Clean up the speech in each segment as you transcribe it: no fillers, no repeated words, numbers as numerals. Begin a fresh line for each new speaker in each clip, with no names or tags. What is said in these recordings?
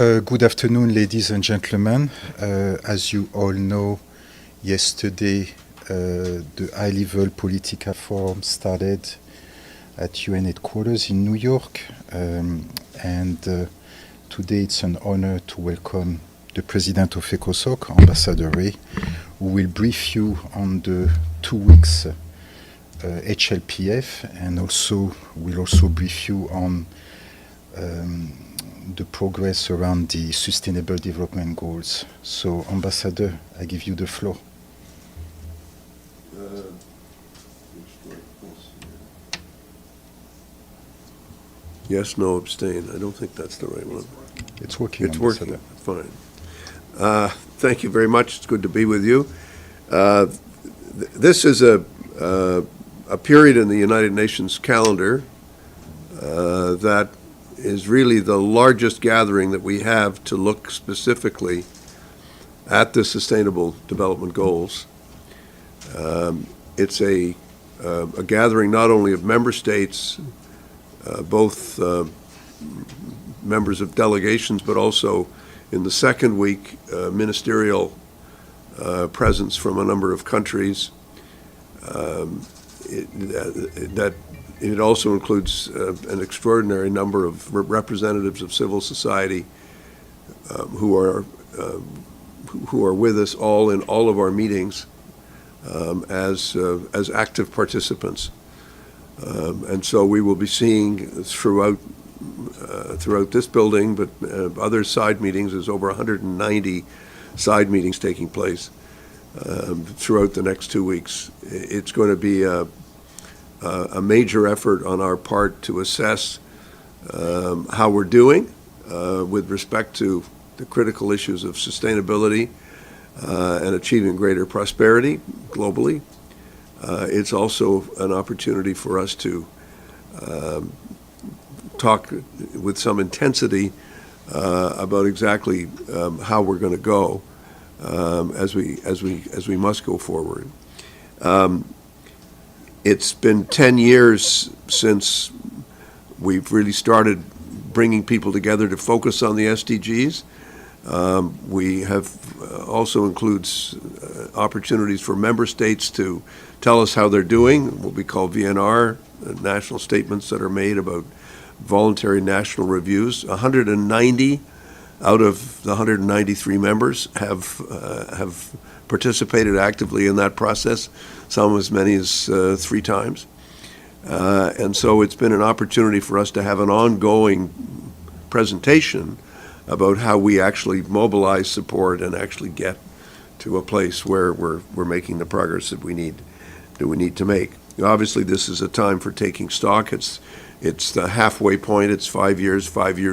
Good afternoon, ladies and gentlemen. As you all know, yesterday the high-level political forum started at UN headquarters in New York, and today it's an honor to welcome the President of ECOSOC, Ambassador Ray, who will brief you on the 2 weeks HLPF, and will also brief you on the progress around the Sustainable Development Goals. So, Ambassador, I give you the floor.
Yes, no, abstain. I don't think that's the right one.
It's working.
It's working. Fine. Thank you very much. It's good to be with you. This is a period in the United Nations calendar that is really the largest gathering that we have to look specifically at the Sustainable Development Goals. It's a gathering not only of member states, both members of delegations, but also in the second week, ministerial presence from a number of countries. It also includes an extraordinary number of representatives of civil society who are with us all in all of our meetings as active participants. And so we will be seeing throughout this building, but other side meetings. There's over 190 side meetings taking place throughout the next 2 weeks. It's going to be a major effort on our part to assess how we're doing with respect to the critical issues of sustainability and achieving greater prosperity globally. It's also an opportunity for us to talk with some intensity about exactly how we're going to go as we must go forward. It's been 10 years since we've really started bringing people together to focus on the SDGs. We have also includes opportunities for member states to tell us how they're doing, what we call VNR, national statements that are made about voluntary national reviews. 190 out of the 193 members have participated actively in that process, some as many as 3 times. And so it's been an opportunity for us to have an ongoing presentation about how we actually mobilize support and actually get to a place where we're making the progress that we need to make. Obviously, this is a time for taking stock. It's the halfway point. It's 5 years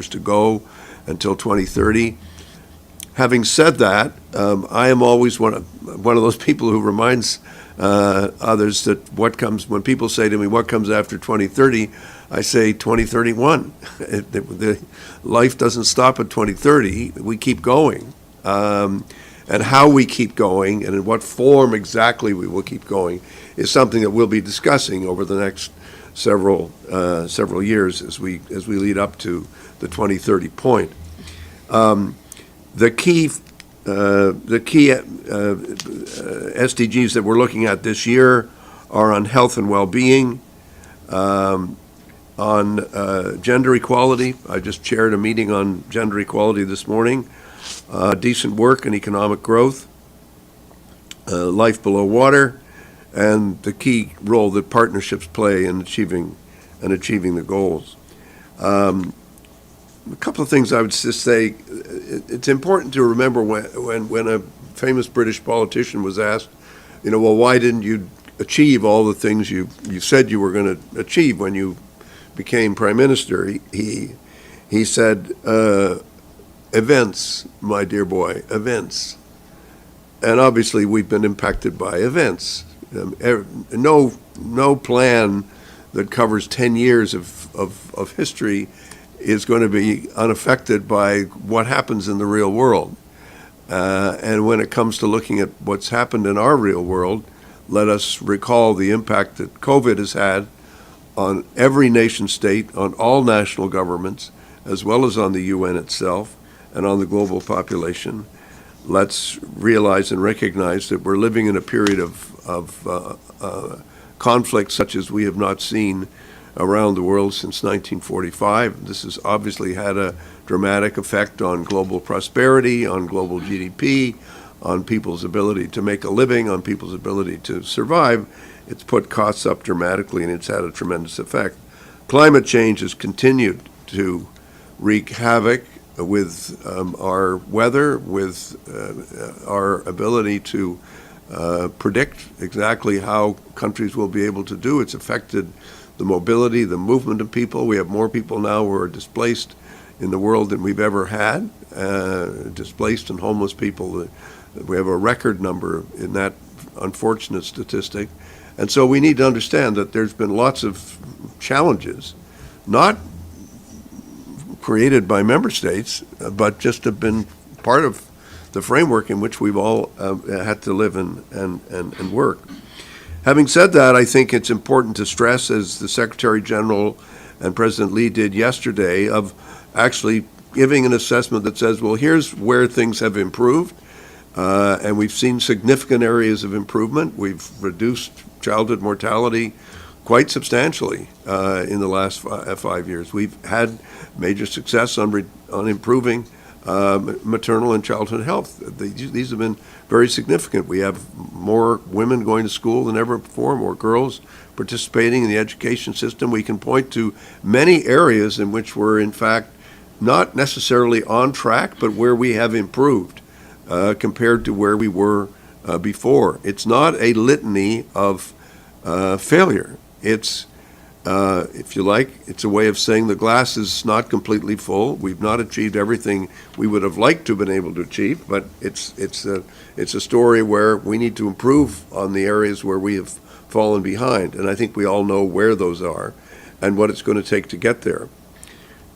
to go until 2030. Having said that, I am always one of those people who reminds others that when people say to me, what comes after 2030, I say 2031. The life doesn't stop at 2030. We keep going. And how we keep going and in what form exactly we will keep going is something that we'll be discussing over the next several years as we lead up to the 2030 point. The key SDGs that we're looking at this year are on health and well-being, on gender equality. I just chaired a meeting on gender equality this morning. Decent work and economic growth, life below water, and the key role that partnerships play in achieving the goals. A couple of things I would just say. It's important to remember when a famous British politician was asked, well, why didn't you achieve all the things you said you were going to achieve when you became prime minister? He said, events, my dear boy, events. And obviously we've been impacted by events. No plan that covers 10 years of history is going to be unaffected by what happens in the real world. And when it comes to looking at what's happened in our real world, let us recall the impact that COVID has had on every nation state, on all national governments, as well as on the UN itself, and on the global population. Let's realize and recognize that we're living in a period of conflict such as we have not seen around the world since 1945. This has obviously had a dramatic effect on global prosperity, on global GDP, on people's ability to make a living, on people's ability to survive. It's put costs up dramatically, and it's had a tremendous effect. Climate change has continued to wreak havoc with our weather, with our ability to predict exactly how countries will be able to do. It's affected the mobility, the movement of people. We have more people now who are displaced in the world than we've ever had, displaced and homeless people. We have a record number in that unfortunate statistic. And so we need to understand that there's been lots of challenges, not created by member states, but just have been part of the framework in which we've all had to live and work. Having said that, I think it's important to stress, as the Secretary General and President Lee did yesterday, of actually giving an assessment that says, well, here's where things have improved, and we've seen significant areas of improvement. We've reduced childhood mortality quite substantially in the last 5 years. We've had major success on improving maternal and childhood health. These have been very significant. We have more women going to school than ever before, more girls participating in the education system. We can point to many areas in which we're, in fact, not necessarily on track, but where we have improved compared to where we were before. It's not a litany of failure. It's if you like, it's a way of saying the glass is not completely full. We've not achieved everything we would have liked to have been able to achieve, but it's a story where we need to improve on the areas where we have fallen behind, and I think we all know where those are and what it's going to take to get there.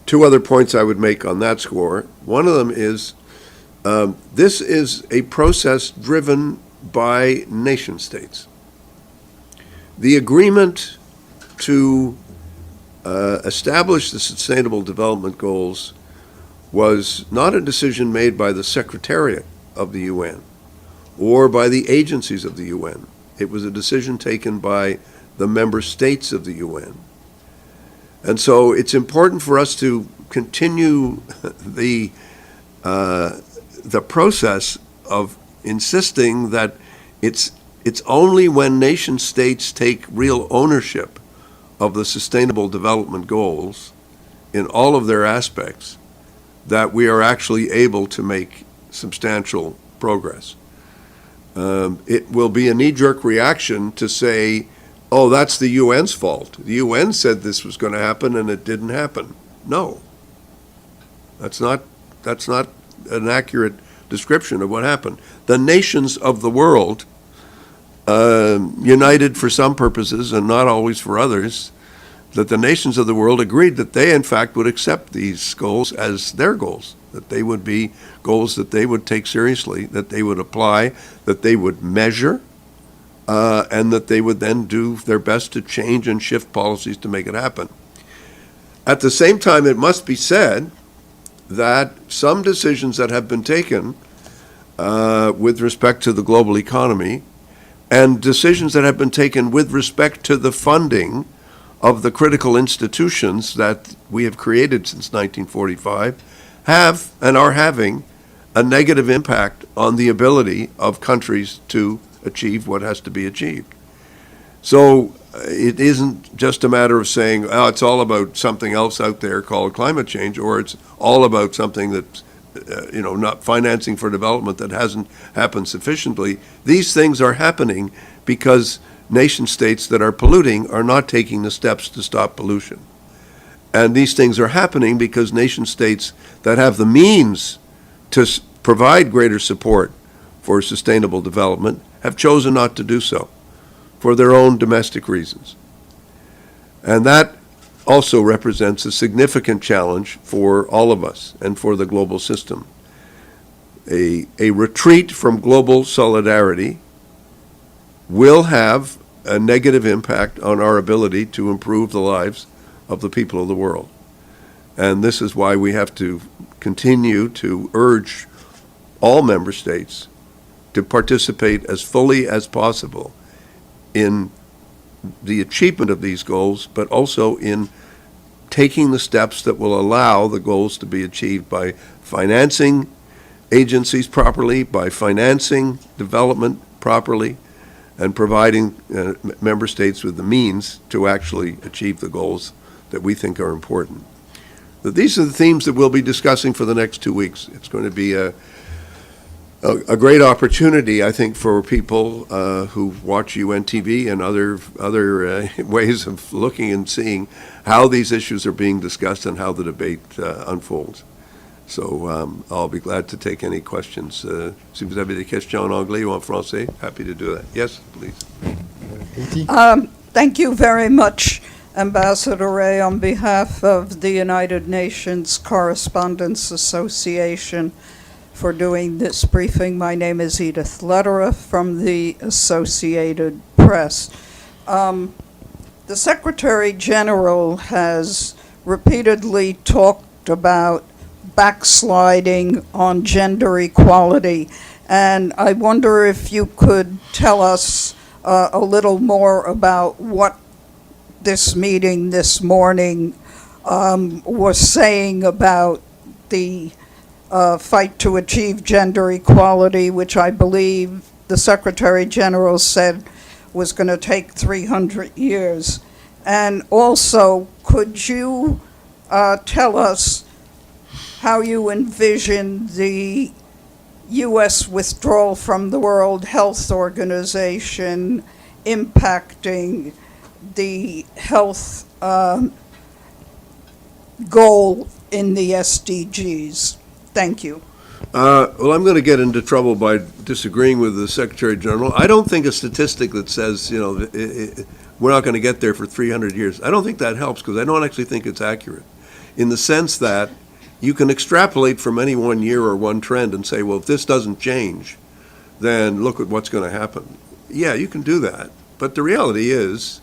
Two other points I would make on that score. One of them is this is a process driven by nation states. The agreement to establish the Sustainable Development Goals was not a decision made by the Secretariat of the UN or by the agencies of the UN. It was a decision taken by the member states of the UN. And so it's important for us to continue the process of insisting that it's only when nation states take real ownership of the Sustainable Development Goals in all of their aspects that we are actually able to make substantial progress. It will be a knee-jerk reaction to say, oh, that's the UN's fault. The UN said this was going to happen and it didn't happen. No, that's not an accurate description of what happened. The nations of the world, united for some purposes and not always for others, that the nations of the world agreed that they in fact would accept these goals as their goals, that they would be goals that they would take seriously, that they would apply, that they would measure, and that they would then do their best to change and shift policies to make it happen. At the same time, it must be said that some decisions that have been taken with respect to the global economy and decisions that have been taken with respect to the funding of the critical institutions that we have created since 1945 have and are having a negative impact on the ability of countries to achieve what has to be achieved. So it isn't just a matter of saying, oh, it's all about something else out there called climate change, or it's all about something that's not financing for development that hasn't happened sufficiently. These things are happening because nation states that are polluting are not taking the steps to stop pollution. And these things are happening because nation states that have the means to provide greater support for sustainable development have chosen not to do so for their own domestic reasons. And that also represents a significant challenge for all of us and for the global system. A retreat from global solidarity will have a negative impact on our ability to improve the lives of the people of the world. And this is why we have to continue to urge all member states to participate as fully as possible in the achievement of these goals, but also in taking the steps that will allow the goals to be achieved by financing agencies properly, by financing development properly, and providing member states with the means to actually achieve the goals that we think are important. But these are the themes that we'll be discussing for the next 2 weeks. It's going to be a great opportunity, I think, for people who watch UN TV and other ways of looking and seeing how these issues are being discussed and how the debate unfolds. So I'll be glad to take any questions. Si vous avez des questions en anglais ou en français, happy to do that. Yes, please.
Thank you very much, Ambassador Ray, on behalf of the United Nations Correspondents Association, for doing this briefing. My name is Edith Lederer from the Associated Press. The Secretary General has repeatedly talked about backsliding on gender equality, and I wonder if you could tell us a little more about what this meeting this morning was saying about the fight to achieve gender equality, which I believe the Secretary General said was going to take 300 years. And also, could you tell us how you envision the U.S. withdrawal from the World Health Organization impacting the health goal in the SDGs? Thank you.
Well, I'm going to get into trouble by disagreeing with the Secretary General. I don't think a statistic that says, we're not going to get there for 300 years, I don't think that helps, because I don't actually think it's accurate, in the sense that you can extrapolate from any 1 year or one trend and say, well, if this doesn't change, then look at what's going to happen. Yeah, you can do that. But the reality is,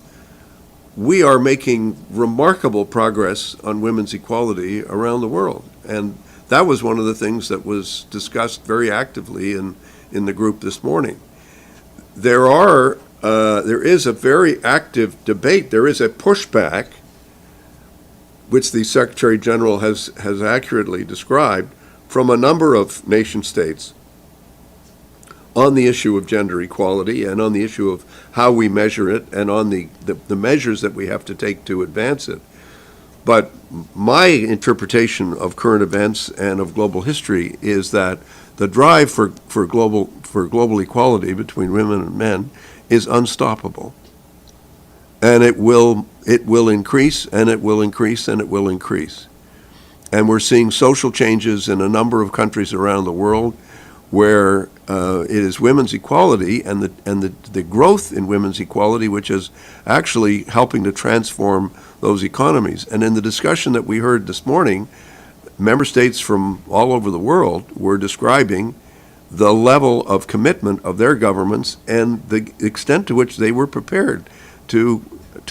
we are making remarkable progress on women's equality around the world. And that was one of the things that was discussed very actively in the group this morning. There is a very active debate. There is a pushback, which the Secretary General has accurately described, from a number of nation states on the issue of gender equality and on the issue of how we measure it and on the measures that we have to take to advance it. But my interpretation of current events and of global history is that the drive for global equality between women and men is unstoppable. And it will increase, and it will increase, and it will increase. And we're seeing social changes in a number of countries around the world where it is women's equality and the growth in women's equality which is actually helping to transform those economies. And in the discussion that we heard this morning, member states from all over the world were describing the level of commitment of their governments and the extent to which they were prepared to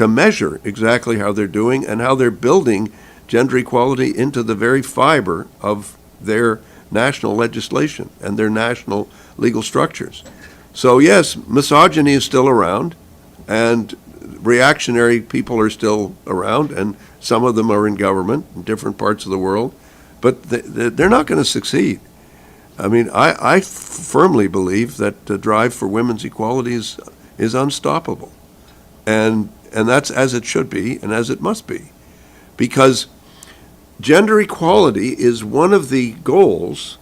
measure exactly how they're doing and how they're building gender equality into the very fiber of their national legislation and their national legal structures. So yes, misogyny is still around, and reactionary people are still around, and some of them are in government in different parts of the world, but they're not going to succeed. I mean, I firmly believe that the drive for women's equality is unstoppable. And that's as it should be and as it must be. Because gender equality is one of the goals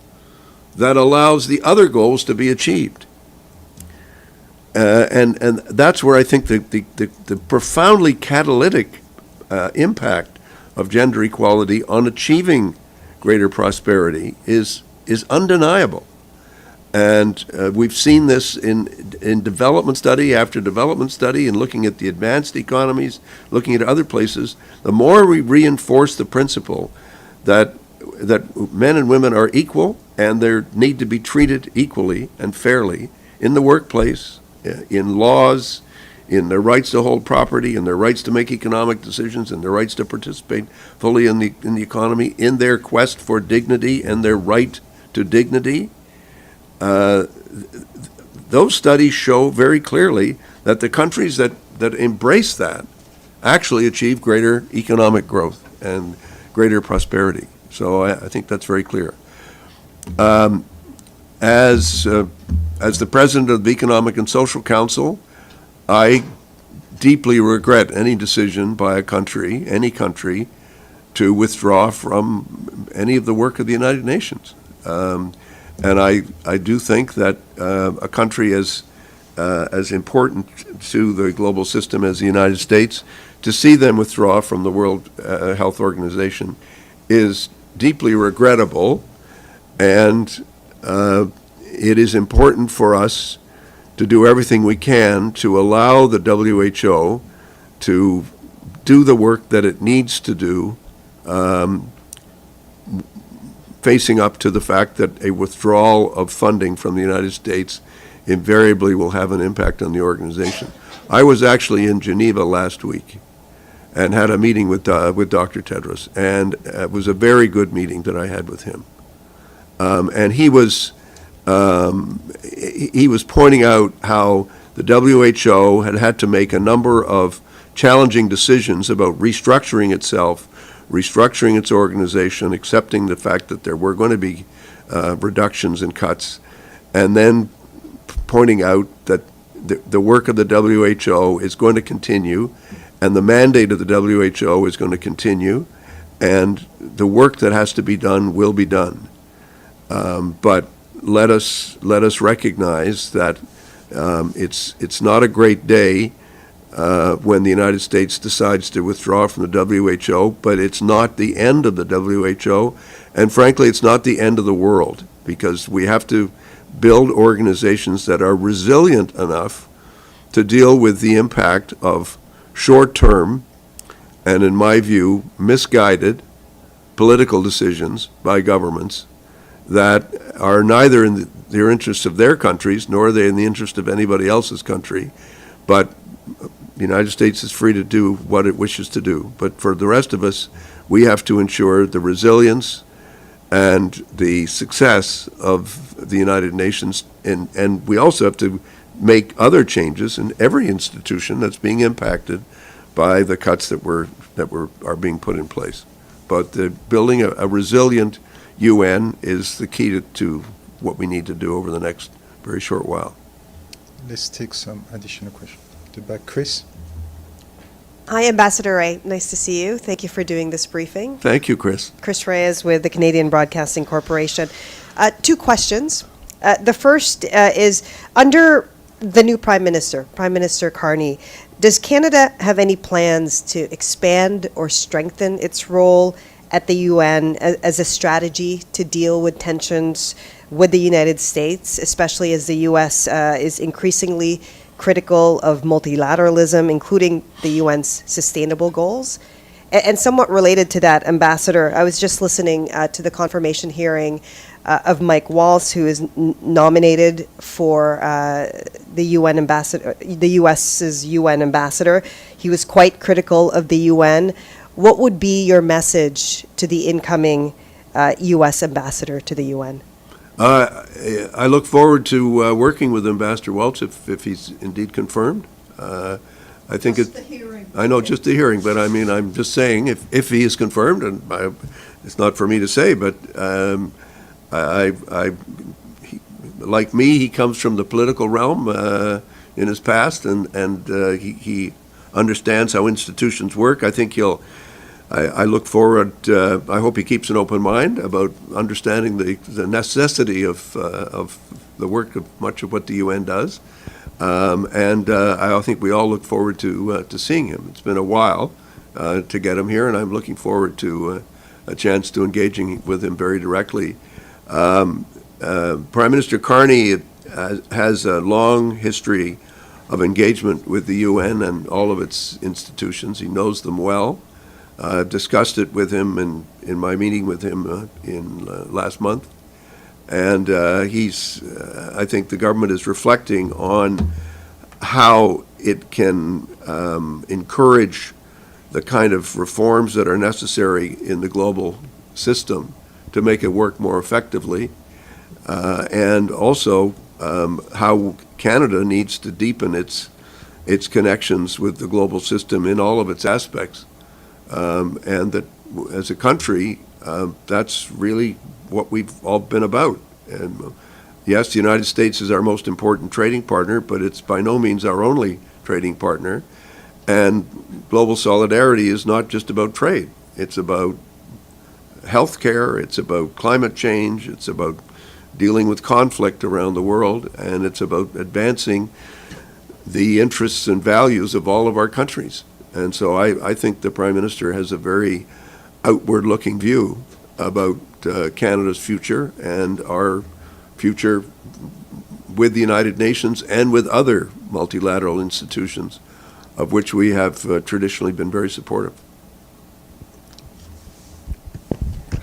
that allows the other goals to be achieved. And that's where I think the profoundly catalytic impact of gender equality on achieving greater prosperity is undeniable. And we've seen this in development study after development study and looking at the advanced economies, looking at other places. The more we reinforce the principle that men and women are equal and they need to be treated equally and fairly in the workplace, in laws, in their rights to hold property, in their rights to make economic decisions, in their rights to participate fully in the economy, in their quest for dignity and their right to dignity. Those studies show very clearly that the countries that embrace that actually achieve greater economic growth and greater prosperity. So I think that's very clear. As the president of the Economic and Social Council, I deeply regret any decision by any country, to withdraw from any of the work of the United Nations. And I do think that a country as important to the global system as the United States, to see them withdraw from the World Health Organization is deeply regrettable, and it is important for us to do everything we can to allow the WHO to do the work that it needs to do, facing up to the fact that a withdrawal of funding from the United States invariably will have an impact on the organization. I was actually in Geneva last week and had a meeting with Dr. Tedros, and it was a very good meeting that I had with him. And he was pointing out how the WHO had to make a number of challenging decisions about restructuring itself, restructuring its organization, accepting the fact that there were going to be reductions and cuts, and then pointing out that the work of the WHO is going to continue, and the mandate of the WHO is going to continue, and the work that has to be done will be done. But let us recognize that it's not a great day when the United States decides to withdraw from the WHO, but it's not the end of the WHO, and frankly, it's not the end of the world, because we have to build organizations that are resilient enough to deal with the impact of short-term and, in my view, misguided political decisions by governments that are neither in the interests of their countries, nor are they in the interest of anybody else's country, but the United States is free to do what it wishes to do. But for the rest of us, we have to ensure the resilience and the success of the United Nations, and we also have to make other changes in every institution that's being impacted by the cuts that are being put in place. But building a resilient UN is the key to what we need to do over the next very short while.
Let's take some additional questions. To the back, Chris.
Hi, Ambassador Ray. Nice to see you. Thank you for doing this briefing.
Thank you, Chris.
Chris Reyes with the Canadian Broadcasting Corporation. Two questions. The first is, under the new Prime Minister Carney, does Canada have any plans to expand or strengthen its role at the UN as a strategy to deal with tensions with the United States, especially as the U.S. Is increasingly critical of multilateralism, including the UN's sustainable goals? And somewhat related to that, Ambassador, I was just listening to the confirmation hearing of Mike Waltz, who is nominated for the UN ambassador, the U.S.'s UN ambassador. He was quite critical of the UN. What would be your message to the incoming U.S. ambassador to the UN?
I look forward to working with Ambassador Waltz if he's indeed confirmed. I think
Just the hearing.
I know, just the hearing, but I mean, I'm just saying if he is confirmed, and it's not for me to say, but like me, he comes from the political realm in his past, and he understands how institutions work. I think I look forward, I hope he keeps an open mind about understanding the necessity of the work of much of what the UN does. And I think we all look forward to seeing him. It's been a while to get him here, and I'm looking forward to a chance to engaging with him very directly. Prime Minister Carney has a long history of engagement with the UN and all of its institutions. He knows them well. I've discussed it with him in my meeting with him last month. And I think the government is reflecting on how it can encourage the kind of reforms that are necessary in the global system to make it work more effectively, and also how Canada needs to deepen its connections with the global system in all of its aspects, and that as a country, that's really what we've all been about. And yes, the United States is our most important trading partner, but it's by no means our only trading partner. And global solidarity is not just about trade. It's about healthcare, it's about climate change, it's about dealing with conflict around the world, and it's about advancing the interests and values of all of our countries. And so I think the Prime Minister has a very outward-looking view about Canada's future and our future with the United Nations and with other multilateral institutions, of which we have traditionally been very supportive.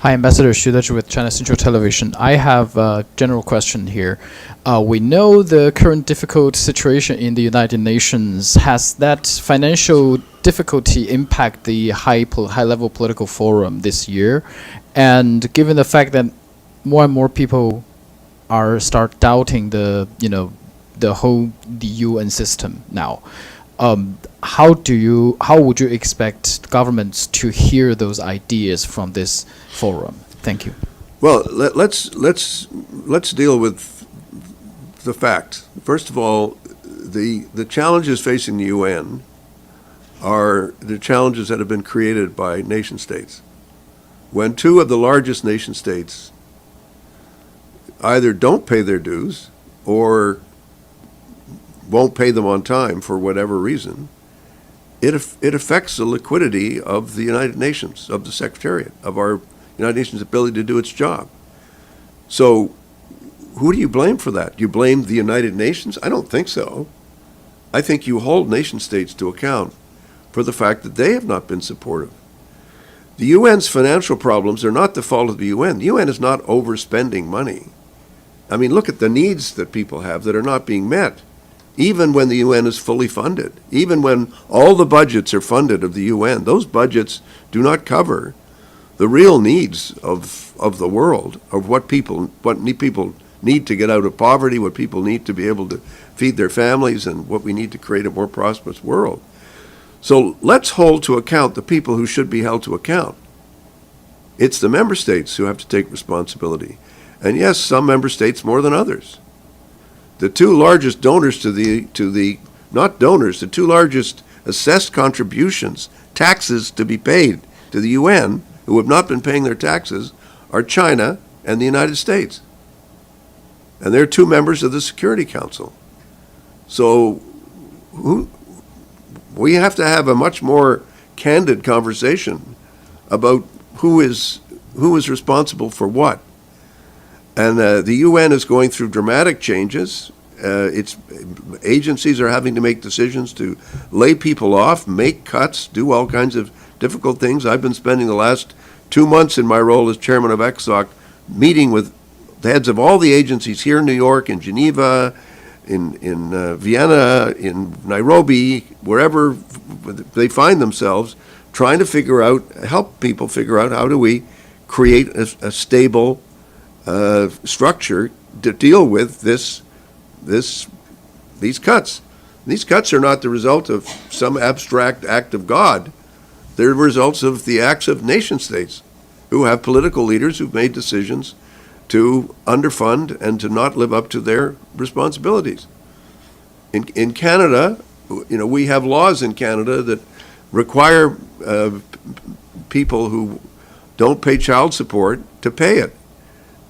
Hi, Ambassador Xu Deju with China Central Television. I have a general question here. We know the current difficult situation in the United Nations. Has that financial difficulty impact the high-level political forum this year? And given the fact that more and more people start doubting the UN system now, how would you expect governments to hear those ideas from this forum? Thank you.
Well, let's deal with the facts. First of all, the challenges facing the UN are the challenges that have been created by nation states. When two of the largest nation states either don't pay their dues or won't pay them on time for whatever reason, it affects the liquidity of the United Nations, of the Secretariat, of our United Nations' ability to do its job. So who do you blame for that? You blame the United Nations? I don't think so. I think you hold nation states to account for the fact that they have not been supportive. The UN's financial problems are not the fault of the UN. The UN is not overspending money. I mean, look at the needs that people have that are not being met. Even when the UN is fully funded, even when all the budgets are funded of the UN, those budgets do not cover the real needs of the world, of what people need to get out of poverty, what people need to be able to feed their families, and what we need to create a more prosperous world. So let's hold to account the people who should be held to account. It's the member states who have to take responsibility. And yes, some member states more than others. The two largest donors the two largest assessed contributions, taxes to be paid to the UN, who have not been paying their taxes, are China and the United States. And they're two members of the Security Council. So we have to have a much more candid conversation about who is responsible for what. And the UN is going through dramatic changes. Its agencies are having to make decisions to lay people off, make cuts, do all kinds of difficult things. I've been spending the last 2 months in my role as chairman of ECOSOC meeting with the heads of all the agencies here in New York, in Geneva, in Vienna, in Nairobi, wherever they find themselves, trying to help people figure out how do we create a stable structure to deal with these cuts. These cuts are not the result of some abstract act of God. They're results of the acts of nation states who have political leaders who've made decisions to underfund and to not live up to their responsibilities. In Canada, we have laws in Canada that require people who don't pay child support to pay it.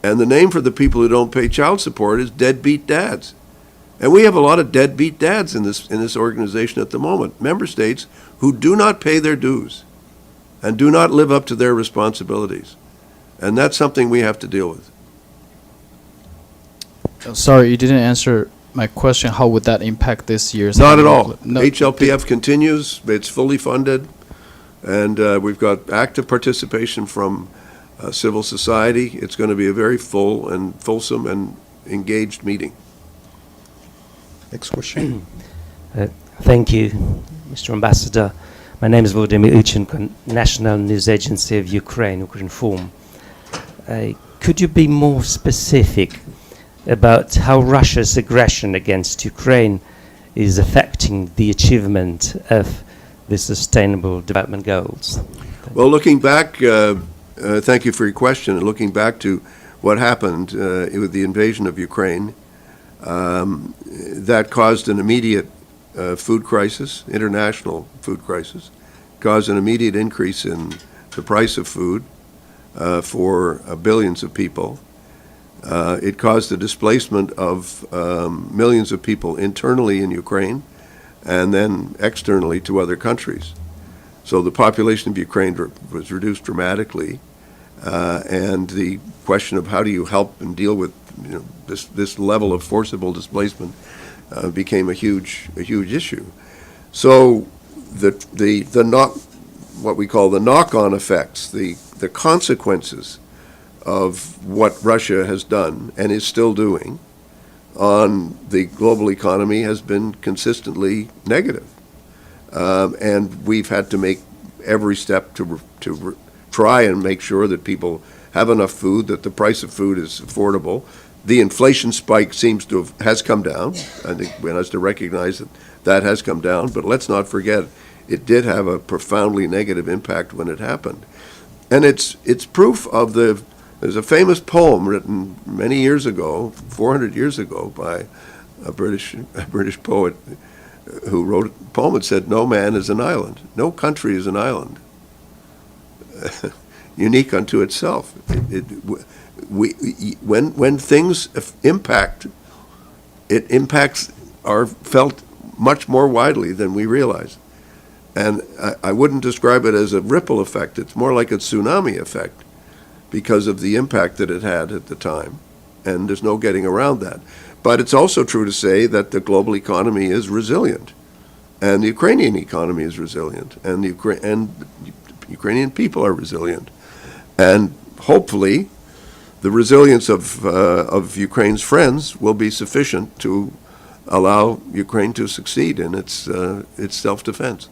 And the name for the people who don't pay child support is deadbeat dads. And we have a lot of deadbeat dads in this organization at the moment, member states who do not pay their dues and do not live up to their responsibilities. And that's something we have to deal with.
Sorry, you didn't answer my question. How would that impact this year's?
Not at all.
No.
HLPF continues. It's fully funded. And we've got active participation from civil society. It's going to be a very full and fulsome and engaged meeting.
Next question.
Thank you, Mr. Ambassador. My name is Volodymyr Uchenko, National News Agency of Ukraine, Ukrinform. Could you be more specific about how Russia's aggression against Ukraine is affecting the achievement of the Sustainable Development Goals?
Well, looking back, thank you for your question. And looking back to what happened with the invasion of Ukraine, that caused an immediate food crisis, international food crisis, caused an immediate increase in the price of food for billions of people. It caused the displacement of millions of people internally in Ukraine and then externally to other countries. So the population of Ukraine was reduced dramatically, and the question of how do you help and deal with this level of forcible displacement became a huge issue. So what we call the knock-on effects, the consequences of what Russia has done and is still doing on the global economy has been consistently negative. And we've had to make every step to try and make sure that people have enough food, that the price of food is affordable. The inflation spike has come down. I think one has to recognize that has come down, but let's not forget it did have a profoundly negative impact when it happened. And it's proof of there's a famous poem written many years ago, 400 years ago, by a British poet who wrote a poem that said, "No man is an island. No country is an island, unique unto itself." When things impact, it impacts are felt much more widely than we realize. And I wouldn't describe it as a ripple effect. It's more like a tsunami effect because of the impact that it had at the time. And there's no getting around that. But it's also true to say that the global economy is resilient. And the Ukrainian economy is resilient. And Ukrainian people are resilient. And hopefully, the resilience of Ukraine's friends will be sufficient to allow Ukraine to succeed in its self-defense.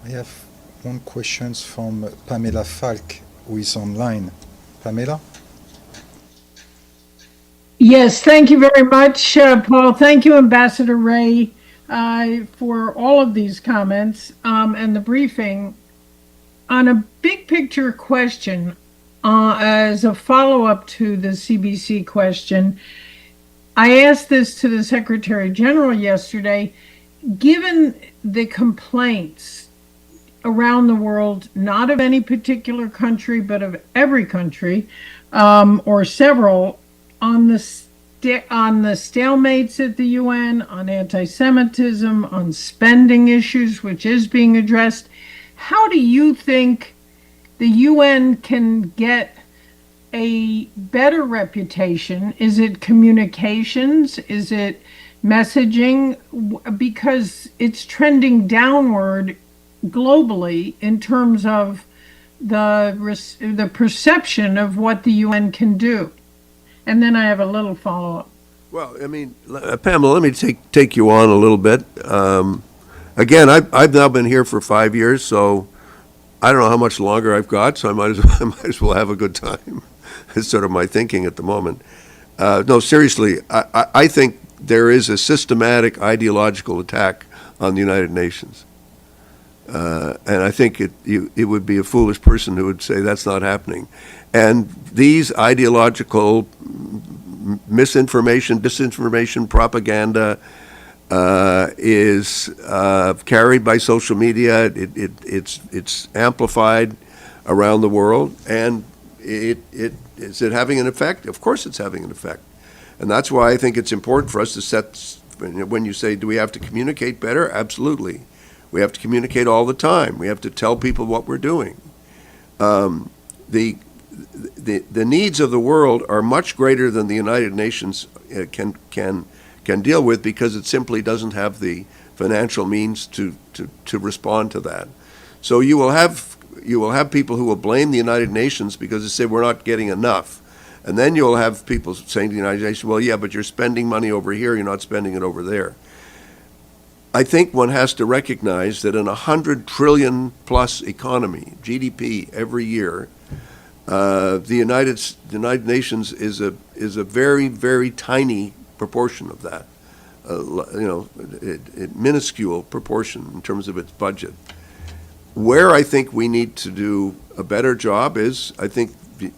I have one question from Pamela Falk, who is online. Pamela?
Yes, thank you very much, Paul. Thank you, Ambassador Ray, for all of these comments and the briefing. On a big picture question, as a follow-up to the CBC question, I asked this to the Secretary General yesterday. Given the complaints around the world, not of any particular country, but of every country, or several, on the stalemates at the UN, on anti-Semitism, on spending issues, which is being addressed, how do you think the UN can get a better reputation? Is it communications? Is it messaging? Because it's trending downward globally in terms of the perception of what the UN can do. And then I have a little follow-up.
Well, I mean, Pamela, let me take you on a little bit. Again, I've now been here for 5 years, so I don't know how much longer I've got, so I might as well have a good time. It's sort of my thinking at the moment. No, seriously, I think there is a systematic ideological attack on the United Nations. And I think it would be a foolish person who would say that's not happening. And these ideological misinformation, disinformation, propaganda is carried by social media. It's amplified around the world, and is it having an effect? Of course, it's having an effect, and that's why I think it's important for us to set. When you say, do we have to communicate better? Absolutely. We have to communicate all the time. We have to tell people what we're doing. The needs of the world are much greater than the United Nations can deal with, because it simply doesn't have the financial means to respond to that. So you will have people who will blame the United Nations because they say we're not getting enough. And then you'll have people saying to the United Nations, well, yeah, but you're spending money over here, you're not spending it over there. I think one has to recognize that in a 100 trillion plus economy, GDP every year, the United Nations is a very, very tiny proportion of that. Minuscule proportion in terms of its budget. Where I think we need to do a better job is, I think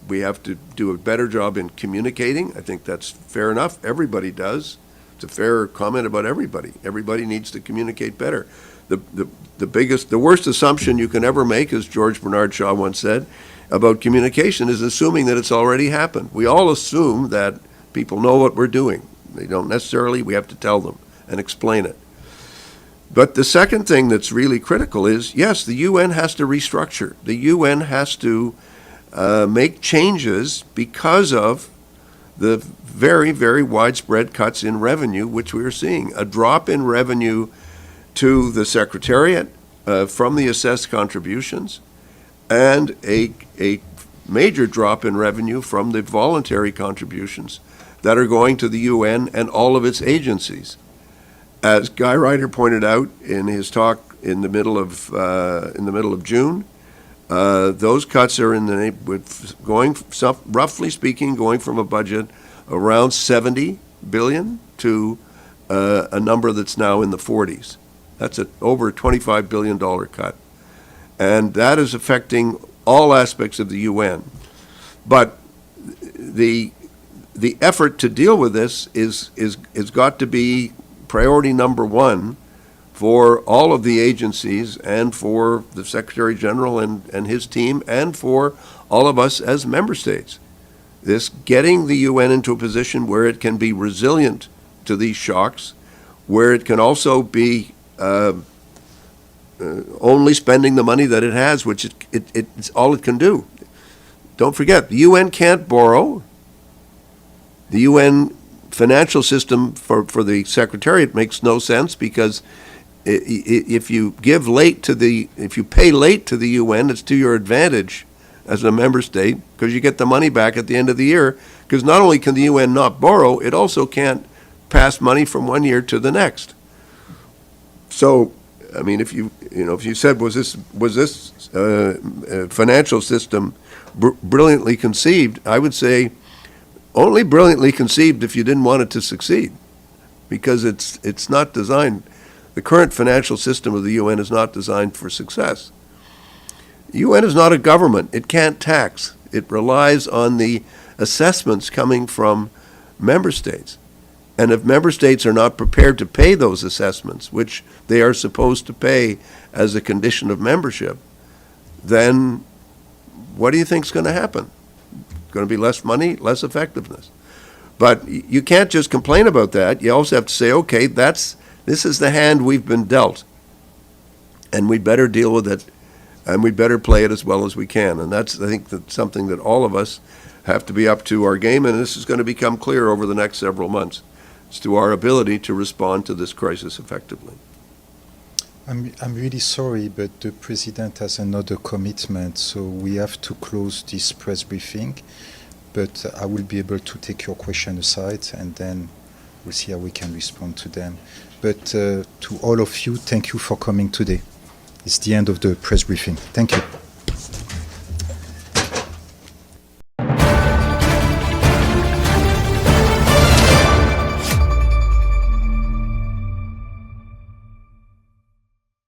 we have to do a better job in communicating. I think that's fair enough. Everybody does. It's a fair comment about everybody. Everybody needs to communicate better. The worst assumption you can ever make, as George Bernard Shaw once said, about communication is assuming that it's already happened. We all assume that people know what we're doing. They don't necessarily. We have to tell them and explain it. But the second thing that's really critical is, yes, the UN has to restructure. The UN has to make changes because of the very, very widespread cuts in revenue, which we are seeing. A drop in revenue to the Secretariat from the assessed contributions, and a major drop in revenue from the voluntary contributions that are going to the UN and all of its agencies. As Guy Ryder pointed out in his talk in the middle of June, those cuts are roughly speaking, going from a budget around 70 billion to a number that's now in the 40s. That's over a $25 billion cut. And that is affecting all aspects of the UN. But the effort to deal with this is got to be priority number one for all of the agencies and for the Secretary General and his team and for all of us as member states. This getting the UN into a position where it can be resilient to these shocks, where it can also be only spending the money that it has, which it's all it can do. Don't forget, the UN can't borrow. The UN financial system for the Secretariat makes no sense, because if you pay late to the UN, it's to your advantage as a member state, because you get the money back at the end of the year. Because not only can the UN not borrow, it also can't pass money from one year to the next. So, I mean, if you said, was this financial system brilliantly conceived, I would say only brilliantly conceived if you didn't want it to succeed, because it's not designed. The current financial system of the UN is not designed for success. The UN is not a government. It can't tax. It relies on the assessments coming from member states. And if member states are not prepared to pay those assessments, which they are supposed to pay as a condition of membership, then what do you think is going to happen? Going to be less money, less effectiveness. But you can't just complain about that. You also have to say, okay, this is the hand we've been dealt, and we'd better deal with it, and we'd better play it as well as we can. And I think that's something that all of us have to be up to our game, and this is going to become clear over the next several months as to our ability to respond to this crisis effectively.
I'm really sorry, but the President has another commitment, so we have to close this press briefing. But I will be able to take your question aside, and then we'll see how we can respond to them. But to all of you, thank you for coming today. It's the end of the press briefing. Thank you.